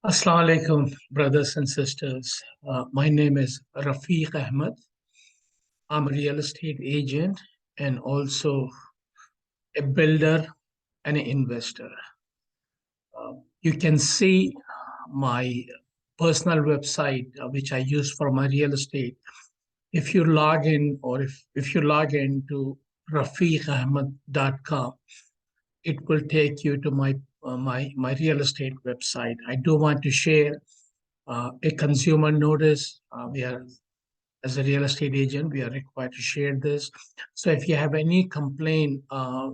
Assalamu alaikum, brothers and sisters. My name is Rafiq Ahmed. I'm a real estate agent and also a builder and an investor. You can see my personal website, which I use for my real estate. If you log in or if you log in to rafiqahmed.com, it will take you to my real estate website. I do want to share a consumer notice. We are as a real estate agent, we are required to share this. So if you have any complaint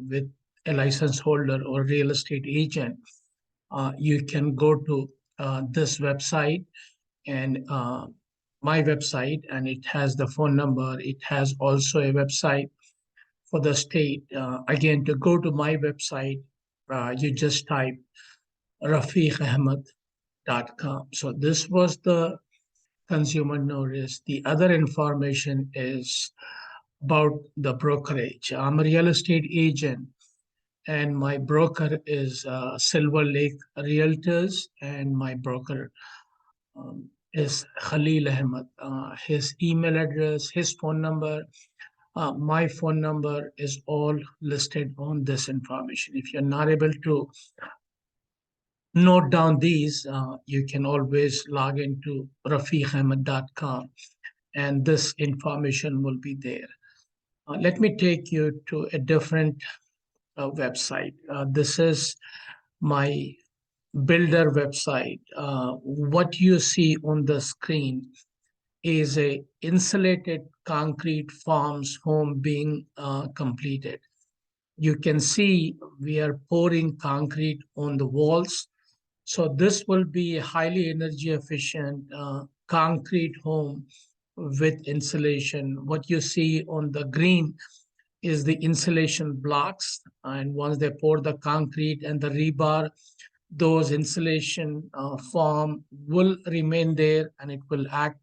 with a license holder or real estate agent, you can go to this website and my website, and it has the phone number. It has also a website for the state. Again, to go to my website, you just type rafiqahmed.com. So this was the consumer notice. The other information is about the brokerage. I'm a real estate agent, and my broker is Silver Lake Realtors, and my broker is Khalil Ahmed. His email address, his phone number, my phone number is all listed on this information. If you're not able to note down these, you can always log into rafiqahmed.com and this information will be there. Let me take you to a different website. This is my builder website. What you see on the screen is a insulated concrete farms home being completed. You can see we are pouring concrete on the walls. So this will be a highly energy efficient concrete home with insulation. What you see on the green is the insulation blocks. And once they pour the concrete and the rebar, those insulation foam will remain there and it will act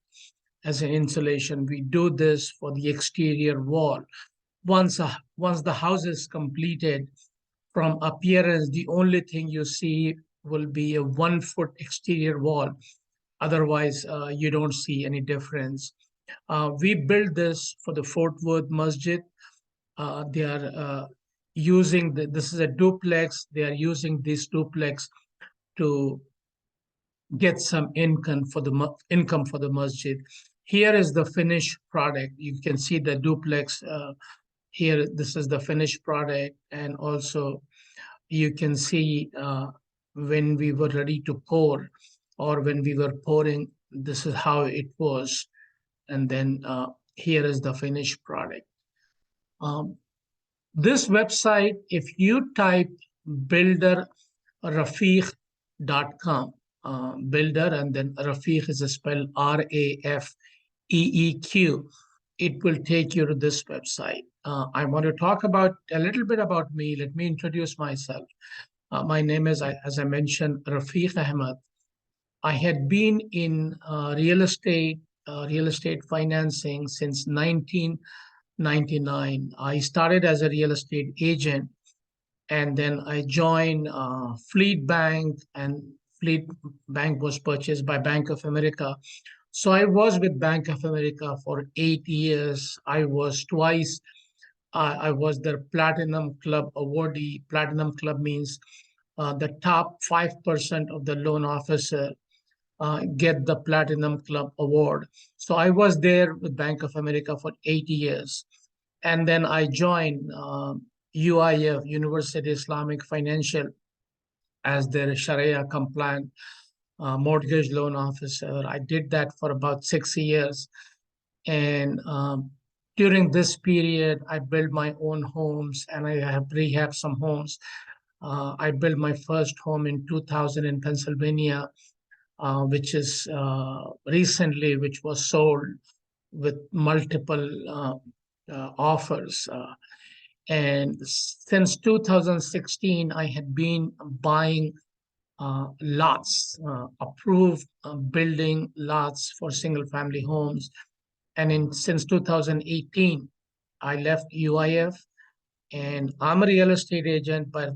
as an insulation. We do this for the exterior wall. Once the house is completed, from appearance, the only thing you see will be a 1 foot exterior wall. Otherwise, you don't see any difference. We built this for the Fort Worth Masjid. They are using this is a duplex. They are using this duplex to get some income for the masjid. Here is the finished product. You can see the duplex here. This is the finished product, and also you can see when we were ready to pour or when we were pouring, this is how it was. And then here is the finished product. Um, this website, if you type builderrafiq.com, builder, and then Rafiq is spelled Rafeeq, it will take you to this website. I want to talk about a little bit about me. Let me introduce myself. My name is, as I mentioned, Rafiq Ahmed. I had been in real estate financing since 1999. I started as a real estate agent, and then I joined Fleet Bank, and Fleet Bank was purchased by Bank of America. So I was with Bank of America for 8 years. I was twice. I was their Platinum Club awardee. Platinum Club means the top 5% of the loan officer get the Platinum Club award. So I was there with Bank of America for 8 years. And then I joined UIF, University Islamic Financial, as their Sharia compliant mortgage loan officer. I did that for about 6 years. And during this period, I built my own homes and I have rehabbed some homes. I built my first home in 2000 in Pennsylvania, which is recently, which was sold with multiple offers. And since 2016, I had been buying lots, approved building lots for single family homes. And since 2018, I left UIF and I'm a real estate agent, but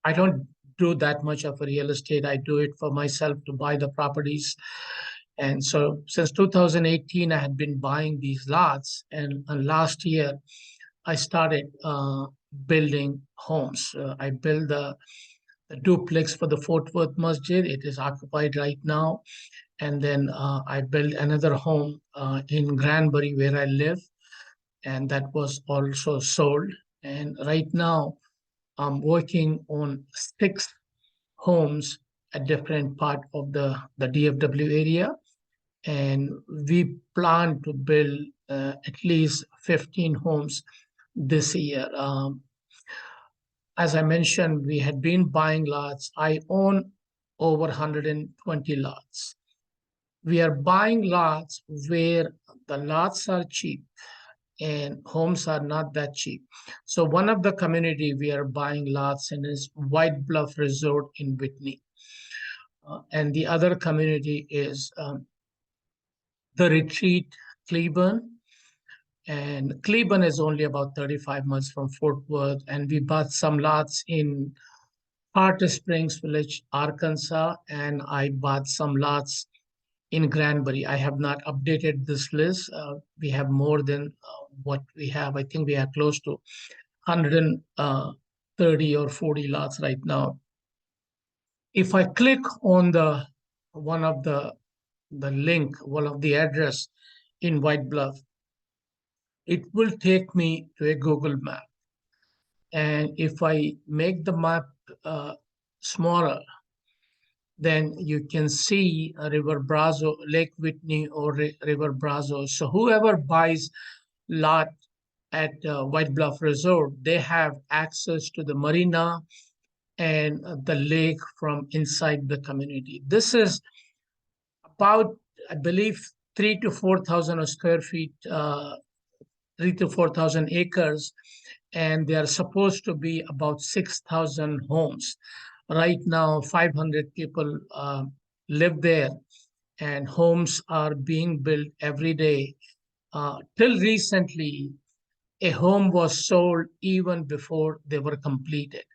I don't do that much of a real estate. I do it for myself to buy the properties. And so since 2018, I had been buying these lots. And last year, I started building homes. I built the duplex for the Fort Worth Masjid. It is occupied right now. And then I built another home in Granbury where I live, and that was also sold. And right now, I'm working on 6 homes at different part of the DFW area. And we plan to build at least 15 homes this year. As I mentioned, we had been buying lots. I own over 120 lots. We are buying lots where the lots are cheap and homes are not that cheap. So one of the community we are buying lots in is White Bluff Resort in Whitney. And the other community is the Retreat, Cleburne. And Cleburne is only about 35 miles from Fort Worth. And we bought some lots in Hart Springs Village, Arkansas. And I bought some lots in Granbury. I have not updated this list. We have more than what we have. I think we are close to 130 or 40 lots right now. If I click on the one of the link, one of the address in White Bluff, it will take me to a Google map. And if I make the map smaller, then you can see River Brazos, Lake Whitney, or River Brazos. So whoever buys lot at White Bluff Resort, they have access to the marina and the lake from inside the community. This is about, I believe, 3 to 4,000 square feet, 3 to 4,000 acres, and they are supposed to be about 6,000 homes. Right now, 500 people live there, and homes are being built every day. Till recently, a home was sold even before they were completed.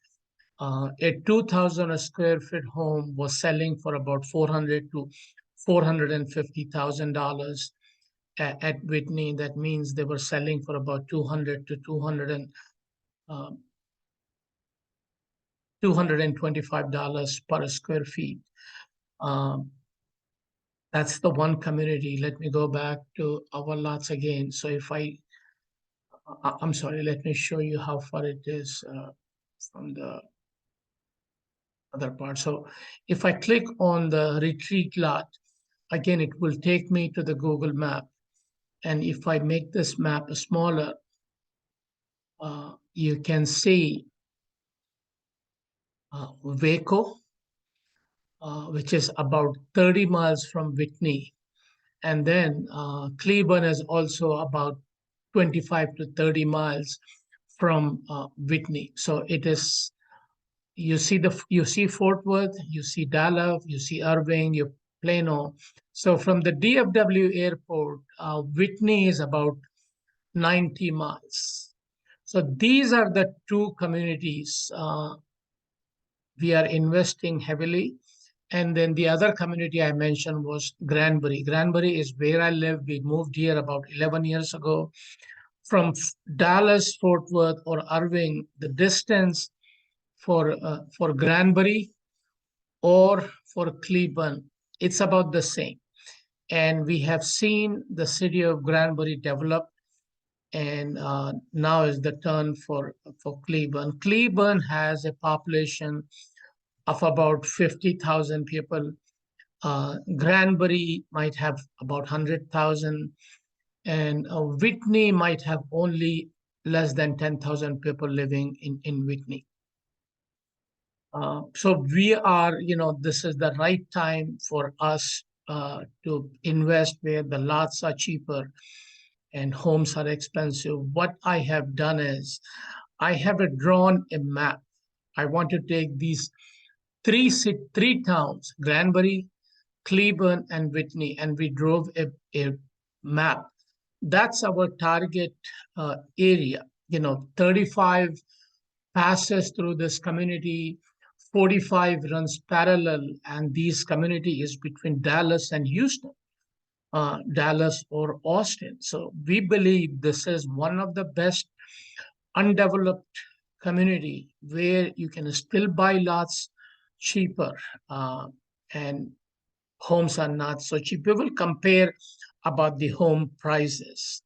A 2,000 square foot home was selling for about $400,000 to $450,000 at Whitney. That means they were selling for about $200 to $225 per square feet. That's the one community. Let me go back to our lots again. So if I'm sorry, let me show you how far it is from the other part. So if I click on the retreat lot, again, it will take me to the Google map. And if I make this map smaller, you can see Waco, which is about 30 miles from Whitney. And then Cleburne is also about 25 to 30 miles from Whitney. So it is, you see Fort Worth, you see Dallas, you see Irving, you Plano. So from the DFW airport, Whitney is about 90 miles. So these are the two communities we are investing heavily. And then the other community I mentioned was Granbury. Granbury is where I live. We moved here about 11 years ago. From Dallas, Fort Worth, or Irving, the distance for Granbury or for Cleburne, it's about the same. And we have seen the city of Granbury develop, and now is the turn for Cleburne. Cleburne has a population of about 50,000 people. Granbury might have about 100,000, and Whitney might have only less than 10,000 people living in Whitney. So we are, this is the right time for us to invest where the lots are cheaper and homes are expensive. What I have done is I have drawn a map. I want to take these three towns, Granbury, Cleburne, and Whitney, and we drove a map. That's our target area. 35 passes through this community, 45 runs parallel, and these community is between Dallas and Houston, Dallas or Austin. So we believe this is one of the best undeveloped community where you can still buy lots cheaper, and homes are not so cheap. We will compare about the home prices.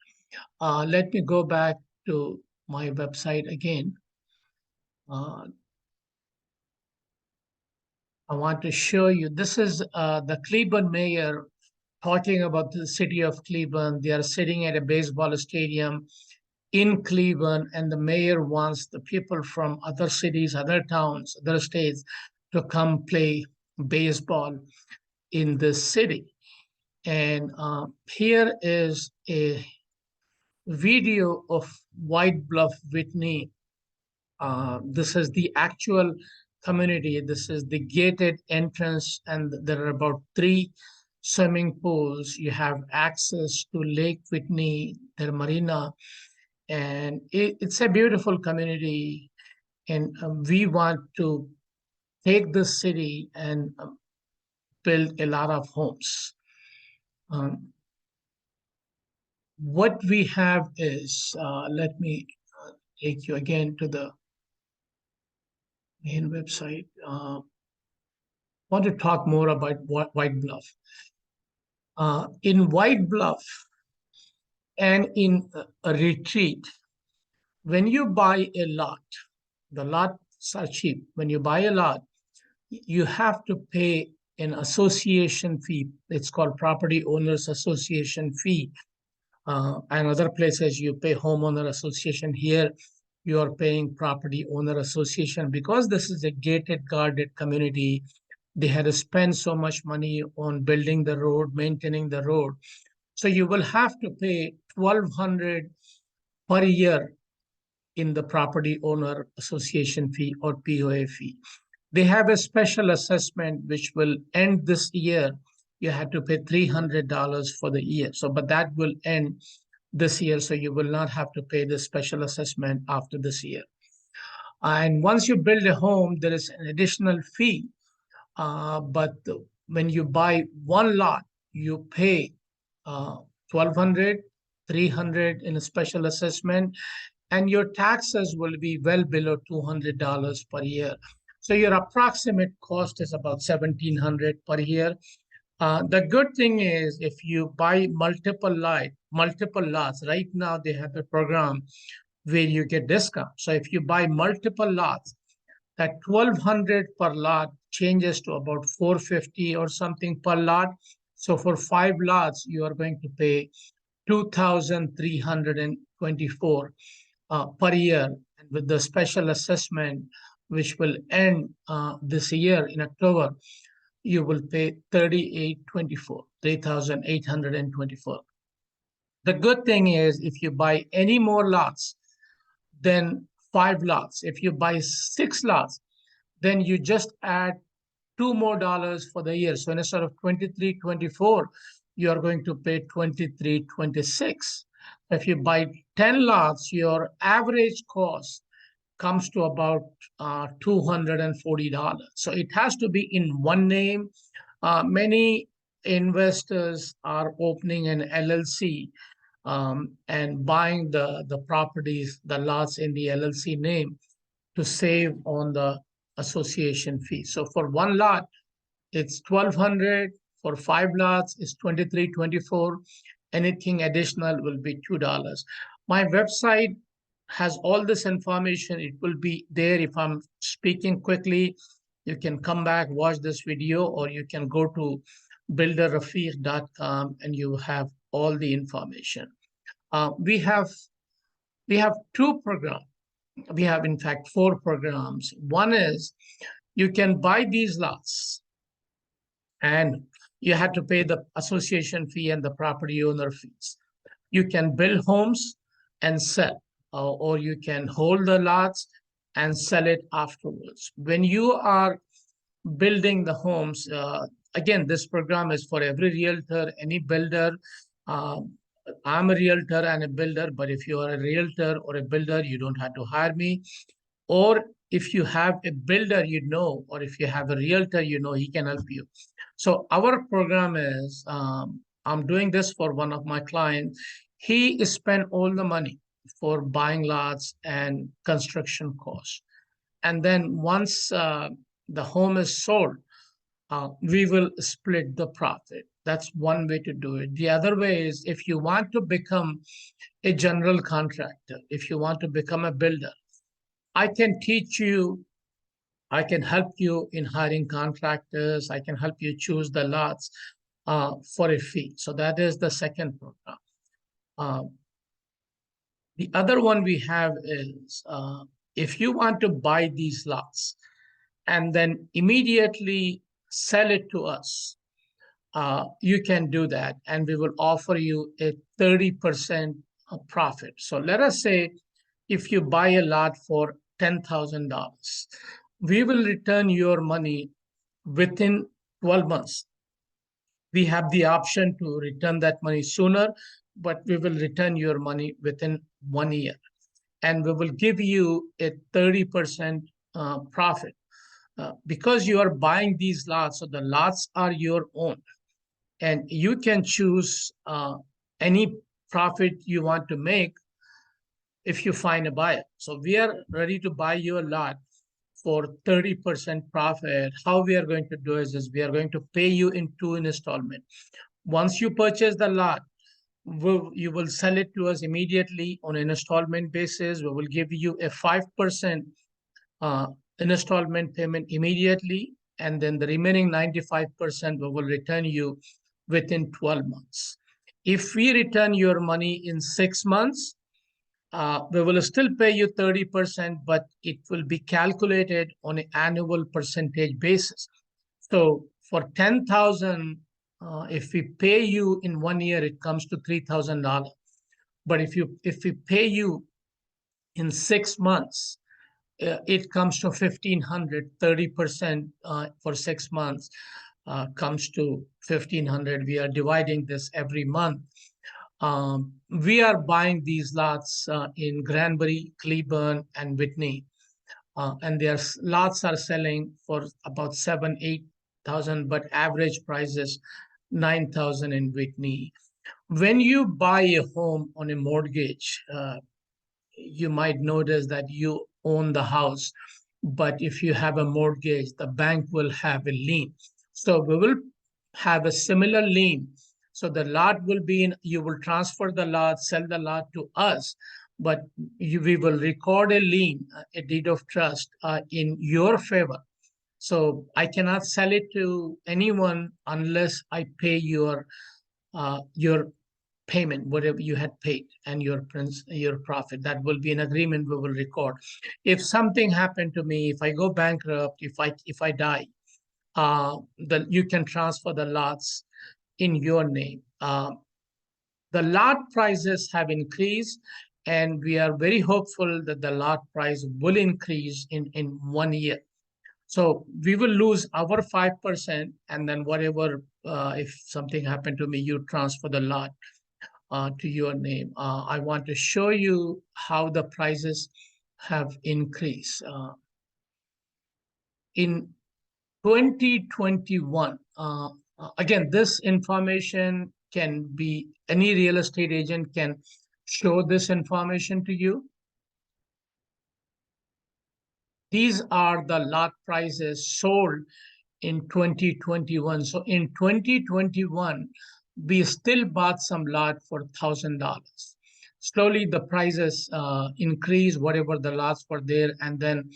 Let me go back to my website again. I want to show you, this is the Cleveland mayor talking about the city of Cleveland. They are sitting at a baseball stadium in Cleveland, and the mayor wants the people from other cities, other towns, other states to come play baseball in this city. And here is a video of White Bluff, Whitney. This is the actual community. This is the gated entrance, and there are about 3 swimming pools. You have access to Lake Whitney, their marina, and it's a beautiful community. And we want to take this city and build a lot of homes. What we have is, let me take you again to the main website. Want to talk more about White Bluff. In White Bluff and in a Retreat, when you buy a lot, the lots are cheap. When you buy a lot, you have to pay an association fee. It's called Property Owners Association fee. And other places you pay homeowner association. Here you are paying property owner association because this is a gated, guarded community. They had to spend so much money on building the road, maintaining the road. So you will have to pay $1,200 per year in the property owner association fee or POA fee. They have a special assessment which will end this year. You have to pay $300 for the year. So, but that will end this year. So you will not have to pay the special assessment after this year. And once you build a home, there is an additional fee. But when you buy one lot, you pay $1,200, $300 in a special assessment, and your taxes will be well below $200 per year. So your approximate cost is about $1,700 per year. The good thing is if you buy multiple lots, right now they have a program where you get discount. So if you buy multiple lots, that $1,200 per lot changes to about $450 or something per lot. So for 5 lots, you are going to pay $2,324 per year. And with the special assessment, which will end this year in October, you will pay $3,824. The good thing is if you buy any more lots than 5 lots, if you buy 6 lots, then you just add $2 more for the year. So instead of $2,324, you are going to pay $2,326. If you buy 10 lots, your average cost comes to about $240. So it has to be in one name. Many investors are opening an LLC and buying the properties, the lots in the LLC name to save on the association fee. So for one lot, it's $1,200. For 5 lots, it's $2,324. Anything additional will be $2. My website has all this information. It will be there. If I'm speaking quickly, you can come back, watch this video, or you can go to builderrafiq.com and you have all the information. We have 2 programs. We have, in fact, 4 programs. One is you can buy these lots and you have to pay the association fee and the property owner fees. You can build homes and sell, or you can hold the lots and sell it afterwards. When you are building the homes, again, this program is for every realtor, any builder. I'm a realtor and a builder, but if you are a realtor or a builder, you don't have to hire me. or if you have a builder, or if you have a realtor, he can help you. So our program is, I'm doing this for one of my clients. He spent all the money for buying lots and construction costs. And then once the home is sold, we will split the profit. That's one way to do it. The other way is, if you want to become a general contractor, if you want to become a builder, I can teach you, I can help you in hiring contractors, I can help you choose the lots for a fee. So that is the second program. Uh, the other one we have is, if you want to buy these lots and then immediately sell it to us, you can do that, and we will offer you a 30% profit. So let us say if you buy a lot for $10,000, we will return your money within 12 months. We have the option to return that money sooner, but we will return your money within 1 year. And we will give you a 30% profit. Because you are buying these lots, so the lots are your own, and you can choose any profit you want to make if you find a buyer. So we are ready to buy you a lot for 30% profit. How we are going to do is we are going to pay you in 2 installments. Once you purchase the lot, you will sell it to us immediately on an installment basis. We will give you a 5% uh, installment payment immediately, and then the remaining 95% we will return you within 12 months. If we return your money in 6 months, we will still pay you 30%, but it will be calculated on an annual percentage basis. So for 10,000, if we pay you in 1 year, it comes to $3,000. But if we pay you in 6 months, it comes to 1,500. 30% for 6 months comes to 1,500. We are dividing this every month. We are buying these lots in Granbury, Cleburne, and Whitney, and their lots are selling for about 7,000-8,000, but average price is 9,000 in Whitney. When you buy a home on a mortgage, you might notice that you own the house, but if you have a mortgage, the bank will have a lien. So we will have a similar lien. So the lot will be in, you will transfer the lot, sell the lot to us, but we will record a lien, a deed of trust in your favor. So I cannot sell it to anyone unless I pay your payment, whatever you had paid, and your profit. That will be an agreement we will record. If something happened to me, if I go bankrupt, if I die, you can transfer the lots in your name. The lot prices have increased, and we are very hopeful that the lot price will increase in 1 year. So we will lose our 5%, and then whatever, if something happened to me, you transfer the lot to your name. I want to show you how the prices have increased. In 2021, again, this information can be, any real estate agent can show this information to you. These are the lot prices sold in 2021. So in 2021, we still bought some lot for $1,000. Slowly the prices increase, whatever the lots were there, and then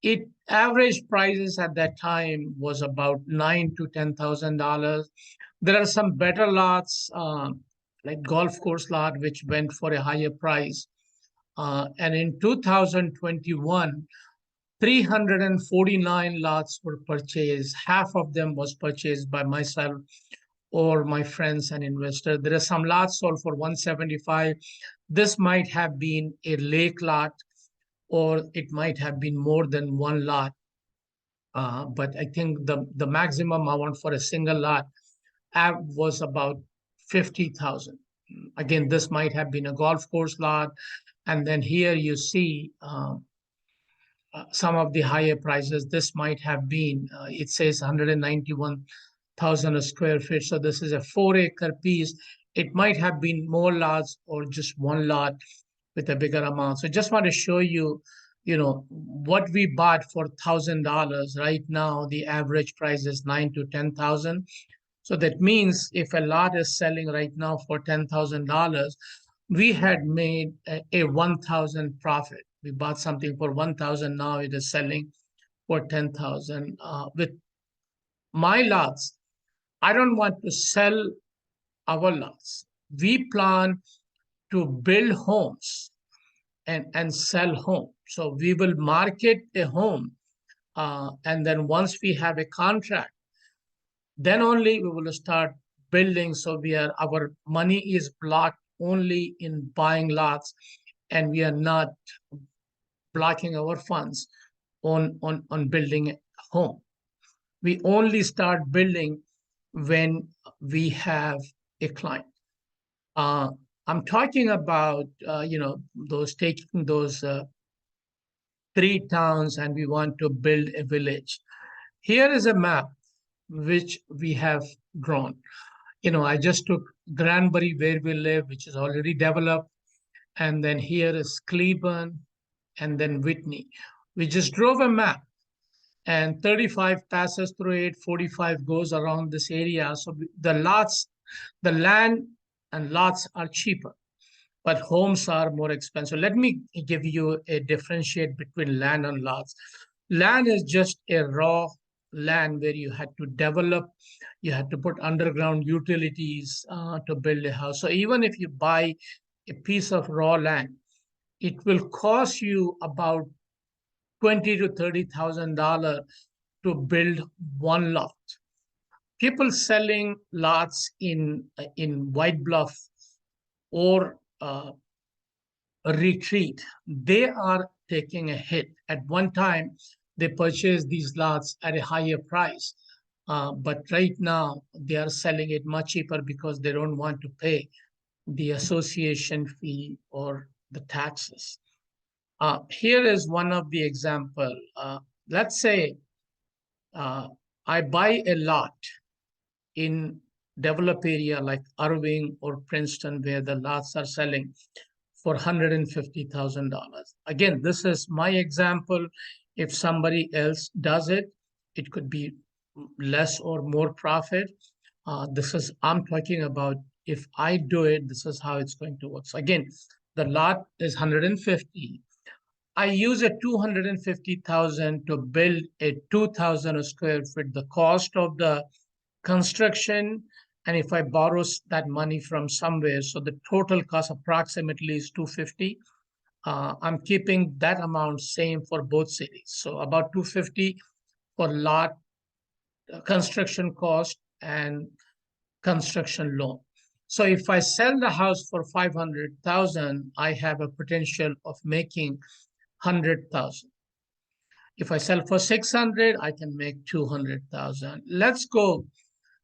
it average prices at that time was about $9,000 to $10,000. There are some better lots, like golf course lot, which went for a higher price. And in 2021, 349 lots were purchased. Half of them was purchased by myself or my friends and investors. There are some lots sold for 175. This might have been a lake lot, or it might have been more than one lot. But I think the maximum amount for a single lot was about 50,000. Again, this might have been a golf course lot. And then here you see some of the higher prices. This might have been, it says 191,000 a square feet. So this is a 4-acre piece. It might have been more lots or just one lot with a bigger amount. So just want to show you, what we bought for $1,000. Right now, the average price is 9 to 10,000. So that means if a lot is selling right now for $10,000, we had made a 1,000 profit. We bought something for 1,000. Now it is selling for 10,000. With my lots, I don't want to sell our lots. We plan to build homes and sell home. So we will market a home, and then once we have a contract, then only we will start building. So our money is blocked only in buying lots, and we are not blocking our funds on building a home. We only start building when we have a client. I'm talking about those taking those 3 towns, and we want to build a village. Here is a map which we have drawn. I just took Granbury, where we live, which is already developed, and then here is Cleburne, and then Whitney. We just drove a map, and 35 passes through it, 45 goes around this area. So the land and lots are cheaper, but homes are more expensive. Let me give you a differentiate between land and lots. Land is just a raw land where you had to develop, you had to put underground utilities to build a house. So even if you buy a piece of raw land, it will cost you about $20,000 to $30,000 to build one lot. People selling lots in White Bluff or Retreat, they are taking a hit. At one time, they purchased these lots at a higher price, but right now they are selling it much cheaper because they don't want to pay the association fee or the taxes. Here is one of the example. Let's say I buy a lot in developed area like Irving or Princeton, where the lots are selling for $150,000. Again, this is my example. If somebody else does it, it could be less or more profit. I'm talking about if I do it, this is how it's going to work. So again, the lot is 150. I use a 250,000 to build a 2,000 square feet. The cost of the construction, and if I borrow that money from somewhere, so the total cost approximately is 250. I'm keeping that amount same for both cities. So about 250 for lot construction cost and construction loan. So if I sell the house for 500,000, I have a potential of making 100,000. If I sell for 600, I can make 200,000. Let's go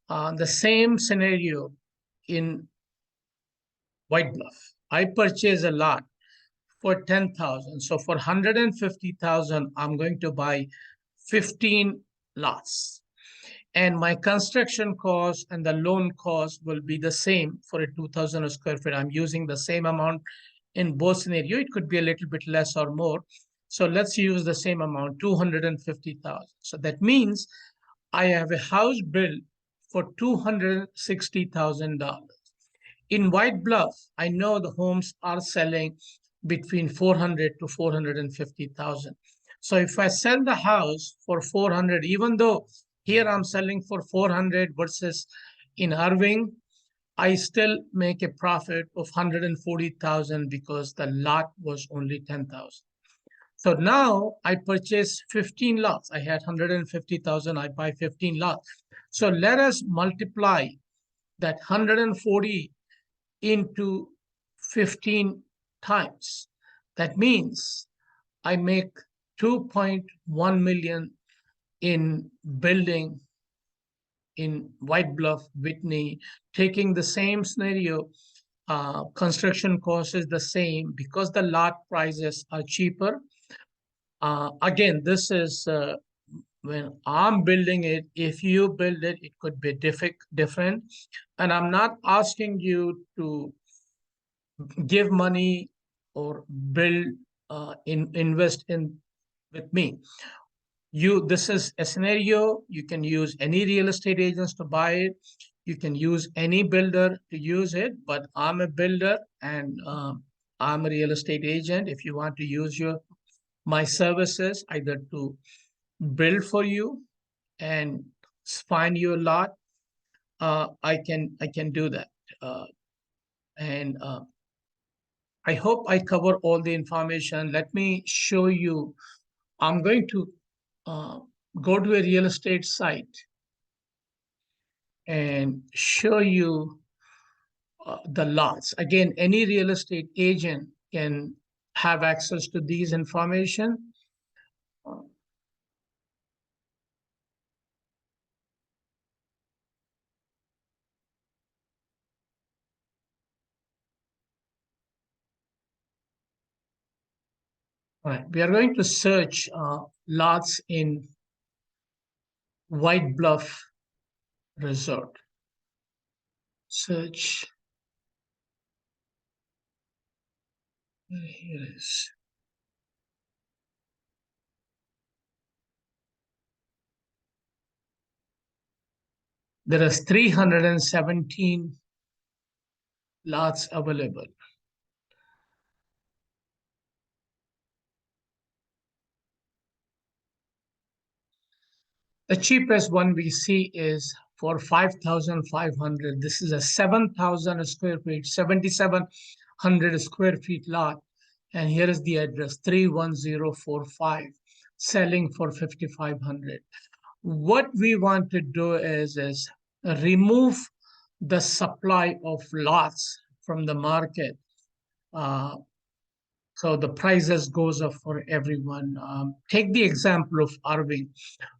the same scenario in White Bluff. I purchase a lot for 10,000. So for 150,000, I'm going to buy 15 lots. And my construction cost and the loan cost will be the same for a 2,000 square feet. I'm using the same amount in both scenario. It could be a little bit less or more. So let's use the same amount, 250,000. So that means I have a house built for $260,000. In White Bluff, I know the homes are selling between 400 to 450,000. So if I sell the house for 400, even though here I'm selling for 400 versus in Irving, I still make a profit of 140,000 because the lot was only 10,000. So now I purchase 15 lots. I had 150,000, I buy 15 lots. So let us multiply that 140 into 15 times. That means I make 2.1 million in building in White Bluff, Whitney, taking the same scenario. Construction cost is the same because the lot prices are cheaper. Again, this is when I'm building it. If you build it, it could be different. And I'm not asking you to give money or build invest in with me. This is a scenario. You can use any real estate agents to buy it. You can use any builder to use it, but I'm a builder and I'm a real estate agent. If you want to use my services either to build for you and find you a lot, I can do that. Uh, and I hope I cover all the information. Let me show you. I'm going to uh, go to a real estate site and show you the lots. Again, any real estate agent can have access to these information. All right, we are going to search lots in White Bluff Resort. Search. Here it is. There is 317 lots available. The cheapest one we see is for 5,500. This is a 7,000 square feet, 7,700 square feet lot. And here is the address, 31045, selling for 5,500. What we want to do is remove the supply of lots from the market. Uh, so the prices goes up for everyone. Take the example of Irving.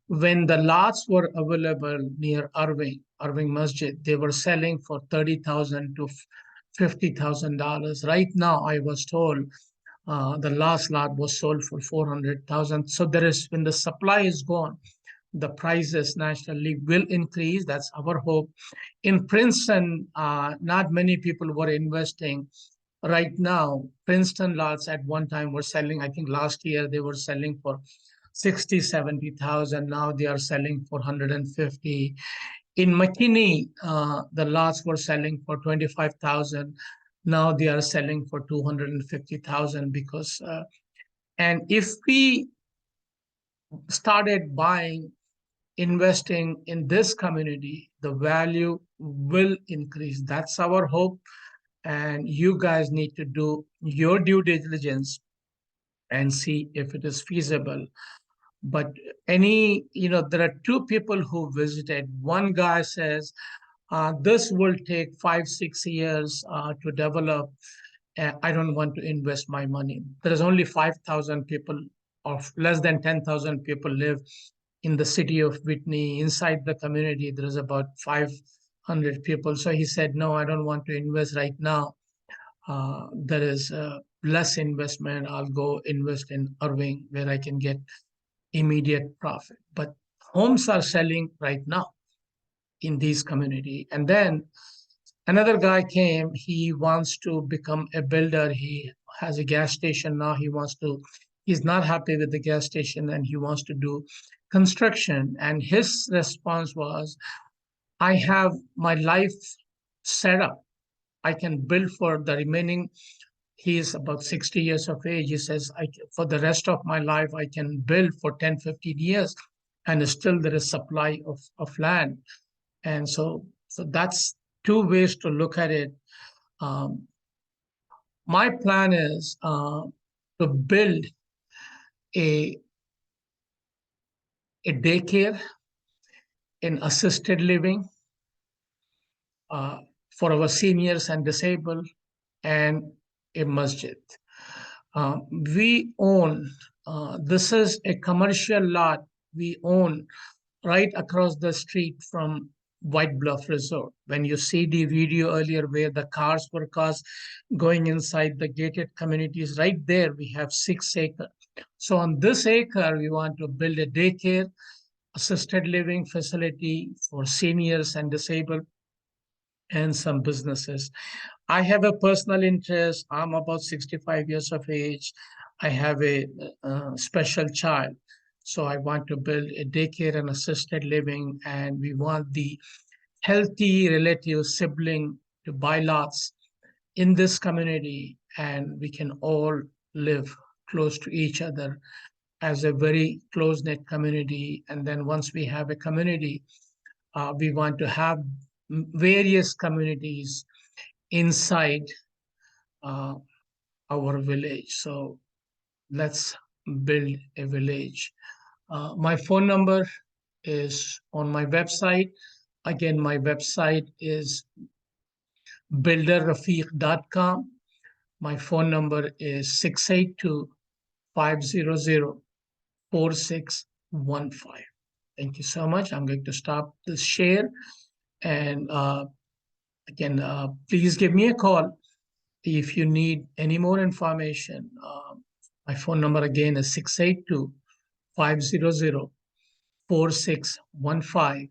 When the lots were available near Irving Masjid, they were selling for $30,000 to $50,000. Right now, I was told the last lot was sold for 400,000. So there is, when the supply is gone, the prices nationally will increase. That's our hope. In Princeton, not many people were investing. Right now, Princeton lots at one time were selling, I think last year they were selling for 60, 70,000. Now they are selling for 150. In McKinney, the lots were selling for 25,000. Now they are selling for 250,000 because, and if we started buying, investing in this community, the value will increase. That's our hope. And you guys need to do your due diligence and see if it is feasible. But there are two people who visited. One guy says, this will take 5, 6 years to develop. I don't want to invest my money. There is only 5,000 people, or less than 10,000 people live in the city of Whitney. Inside the community, there is about 500 people. So he said, no, I don't want to invest right now. There is less investment. I'll go invest in Irving where I can get immediate profit. But homes are selling right now in these community. And then another guy came, he wants to become a builder. He has a gas station now. He's not happy with the gas station and he wants to do construction. And his response was, I have my life set up. I can build for the remaining. He is about 60 years of age. He says, for the rest of my life, I can build for 10, 15 years and still there is supply of land. And so that's two ways to look at it. My plan is to build a, a daycare in assisted living for our seniors and disabled, and a masjid. We own, this is a commercial lot we own right across the street from White Bluff Resort. When you see the video earlier where the cars going inside the gated communities, right there we have 6 acres. So on this acre, we want to build a daycare, assisted living facility for seniors and disabled, and some businesses. I have a personal interest. I'm about 65 years of age. I have a special child. So I want to build a daycare and assisted living, and we want the healthy relative sibling to buy lots in this community, and we can all live close to each other as a very close-knit community. And then once we have a community, we want to have various communities inside uh, our village. So let's build a village. My phone number is on my website. Again, my website is builderrafiq.com. My phone number is 682-500-4615. Thank you so much. I'm going to stop this share. And again, please give me a call if you need any more information. My phone number again is 682-500-4615.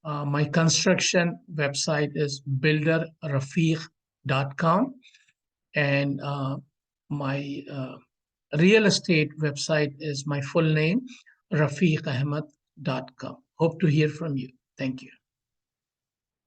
My construction website is builderrafiq.com. And my real estate website is my full name, rafiqahmed.com. Hope to hear from you. Thank you.